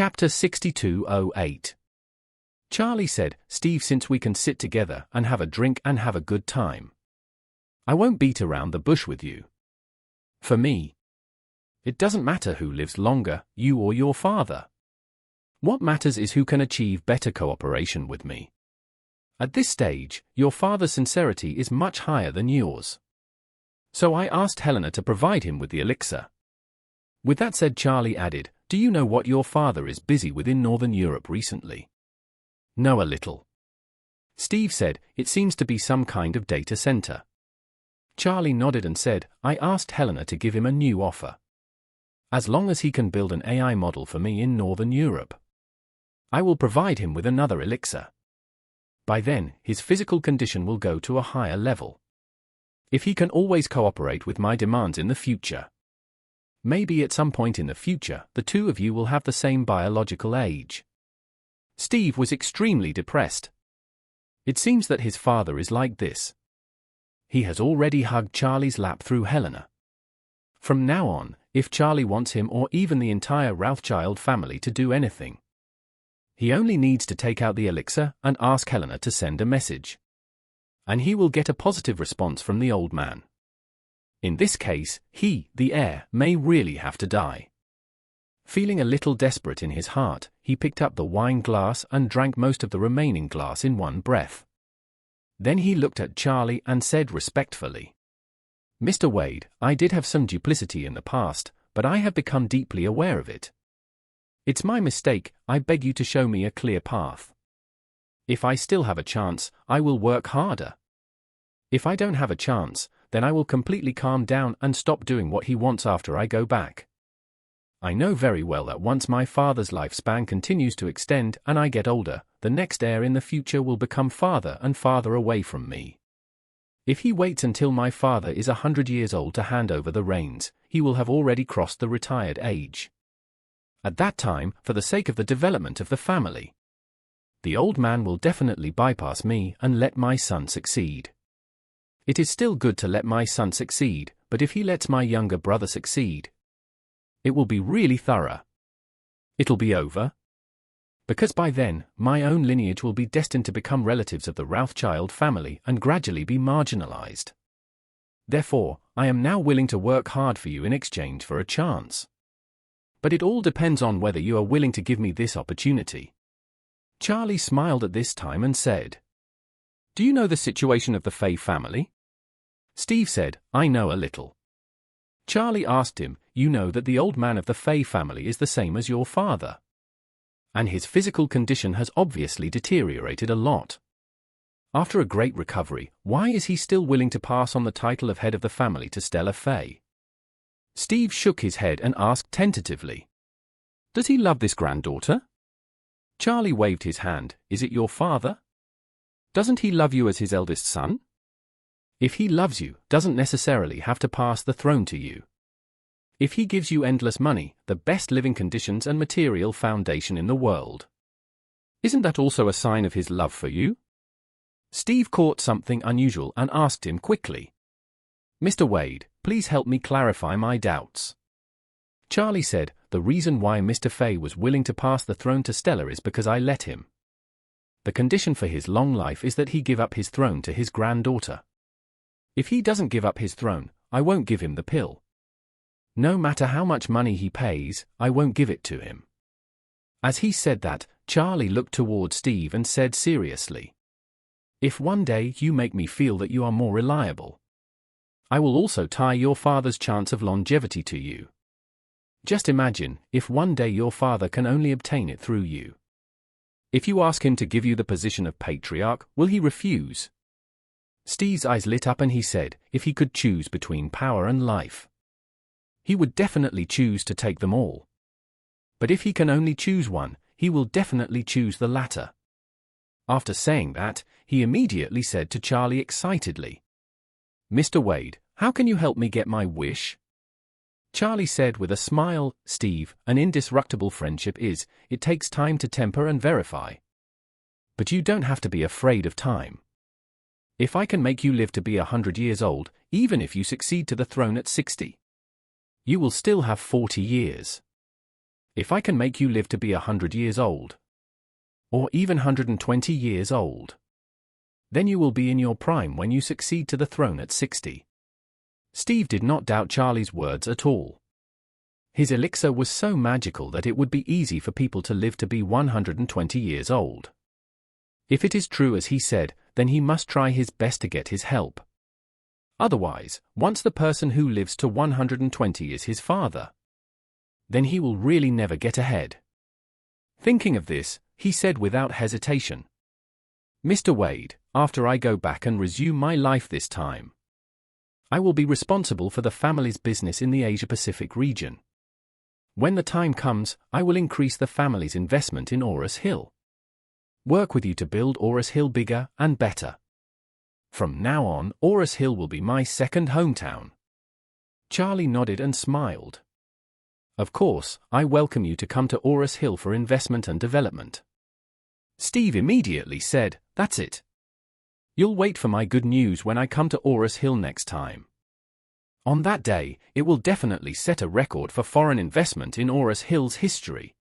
Chapter 6208. Charlie said, "Steve, since we can sit together and have a drink and have a good time, I won't beat around the bush with you. For me, it doesn't matter who lives longer, you or your father. What matters is who can achieve better cooperation with me. At this stage, your father's sincerity is much higher than yours. So I asked Helena to provide him with the elixir." With that said, Charlie added, "Do you know what your father is busy with in Northern Europe recently?" "Know a little." Steve said, "It seems to be some kind of data center." Charlie nodded and said, "I asked Helena to give him a new offer. As long as he can build an AI model for me in Northern Europe, I will provide him with another elixir. By then, his physical condition will go to a higher level. If he can always cooperate with my demands in the future, maybe at some point in the future, the two of you will have the same biological age." Steve was extremely depressed. It seems that his father is like this. He has already hugged Charlie's lap through Helena. From now on, if Charlie wants him or even the entire Rothschild family to do anything, he only needs to take out the elixir and ask Helena to send a message, and he will get a positive response from the old man. In this case, he, the heir, may really have to die. Feeling a little desperate in his heart, he picked up the wine glass and drank most of the remaining glass in one breath. Then he looked at Charlie and said respectfully, "Mr. Wade, I did have some duplicity in the past, but I have become deeply aware of it. It's my mistake. I beg you to show me a clear path. If I still have a chance, I will work harder. If I don't have a chance, then I will completely calm down and stop doing what he wants after I go back. I know very well that once my father's lifespan continues to extend and I get older, the next heir in the future will become farther and farther away from me. If he waits until my father is 100 years old to hand over the reins, he will have already crossed the retired age. At that time, for the sake of the development of the family, the old man will definitely bypass me and let my son succeed. It is still good to let my son succeed, but if he lets my younger brother succeed, it will be really thorough. It'll be over. Because by then, my own lineage will be destined to become relatives of the Rothschild family and gradually be marginalized. Therefore, I am now willing to work hard for you in exchange for a chance. But it all depends on whether you are willing to give me this opportunity." Charlie smiled at this time and said, "Do you know the situation of the Fay family?" Steve said, "I know a little." Charlie asked him, "You know that the old man of the Fay family is the same as your father, and his physical condition has obviously deteriorated a lot. After a great recovery, why is he still willing to pass on the title of head of the family to Stella Fay?" Steve shook his head and asked tentatively, "Does he love this granddaughter?" Charlie waved his hand. "Is it your father? Doesn't he love you as his eldest son? If he loves you, doesn't necessarily have to pass the throne to you. If he gives you endless money, the best living conditions and material foundation in the world, isn't that also a sign of his love for you?" Steve caught something unusual and asked him quickly, "Mr. Wade, please help me clarify my doubts." Charlie said, "The reason why Mr. Fay was willing to pass the throne to Stella is because I let him. The condition for his long life is that he give up his throne to his granddaughter. If he doesn't give up his throne, I won't give him the pill. No matter how much money he pays, I won't give it to him." As he said that, Charlie looked toward Steve and said seriously, "If one day you make me feel that you are more reliable, I will also tie your father's chance of longevity to you. Just imagine, if one day your father can only obtain it through you. If you ask him to give you the position of patriarch, will he refuse?" Steve's eyes lit up and he said, if he could choose between power and life, he would definitely choose to take them all. But if he can only choose one, he will definitely choose the latter. After saying that, he immediately said to Charlie excitedly, "Mr. Wade, how can you help me get my wish?" Charlie said with a smile, "Steve, an indestructible friendship it takes time to temper and verify. But you don't have to be afraid of time. If I can make you live to be 100 years old, even if you succeed to the throne at 60, you will still have 40 years. If I can make you live to be 100 years old, or even 120 years old, then you will be in your prime when you succeed to the throne at 60. Steve did not doubt Charlie's words at all. His elixir was so magical that it would be easy for people to live to be 120 years old. If it is true as he said, then he must try his best to get his help. Otherwise, once the person who lives to 120 is his father, then he will really never get ahead. Thinking of this, he said without hesitation, "Mr. Wade, after I go back and resume my life this time, I will be responsible for the family's business in the Asia-Pacific region. When the time comes, I will increase the family's investment in Aurus Hill. Work with you to build Aurus Hill bigger and better. From now on, Aurus Hill will be my second hometown." Charlie nodded and smiled. "Of course, I welcome you to come to Aurus Hill for investment and development." Steve immediately said, "That's it. You'll wait for my good news when I come to Aurus Hill next time. On that day, it will definitely set a record for foreign investment in Aurus Hill's history."